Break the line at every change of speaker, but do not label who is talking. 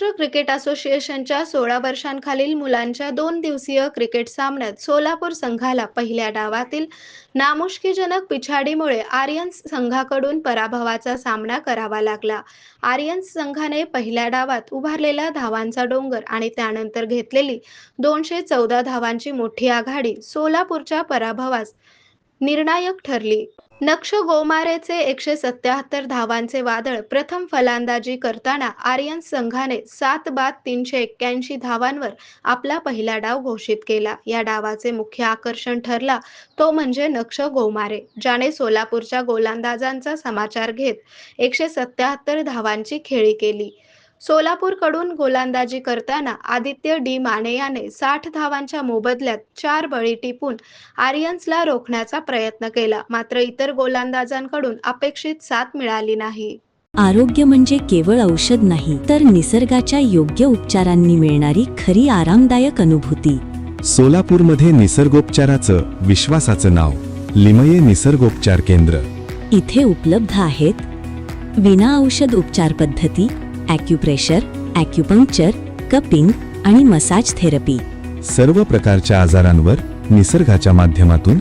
Maharashtra cricket असोसिएशनच्या 16 वर्षांखालील मुलांच्या 2 दिवसीय क्रिकेट सामन्यात सोलापूर संघाला पहिल्या डावातील नामुष्कीजनक पिछाडीमुळे आर्यन्स संघाकडून पराभवाचा सामना करावा लागला. आर्यन्स संघाने पहिल्या डावात उभारलेला धावांचा डोंगर आणि त्यानंतर घेतलेली 214 धावांची मोठी आघाडी सोलापूरच्या पराभवास निर्णायक ठरली. नक्ष गोमारेचे 177 धावांचे वादळ प्रथम फलंदाजी करताना आर्यन्स संघाने 7 बाद 381 धावांवर आपला पहिला डाव घोषित केला. या डावाचे मुख्य आकर्षण ठरला तो म्हणजे नक्ष गोमारे, ज्याने सोलापूरच्या गोलंदाजांचा समाचार घेत 177 धावांची खेळी केली. सोलापूरकडून गोलंदाजी करताना आदित्य डी माने याने 60 धावांच्या मोबदल्यात 4 बळी टिपून आर्यन्सला रोखण्याचा प्रयत्न केला, मात्र इतर गोलंदाजांकडून अपेक्षित साथ मिळाली नाही.
आरोग्य म्हणजे केवळ औषध नाही, तर निसर्गाच्या योग्य उपचारांनी मिळणारी खरी आरामदायक अनुभूती.
सोलापूरमध्ये निसर्गोपचाराचं विश्वासाचं नाव लिमये निसर्गोपचार केंद्र.
इथे उपलब्ध आहेत विना औषध उपचार पद्धती, ॲक्युप्रेशर, ॲक्युपंक्चर, कपिंग आणि मसाज थेरपी.
सर्व प्रकारच्या आजारांवर निसर्गाच्या माध्यमातून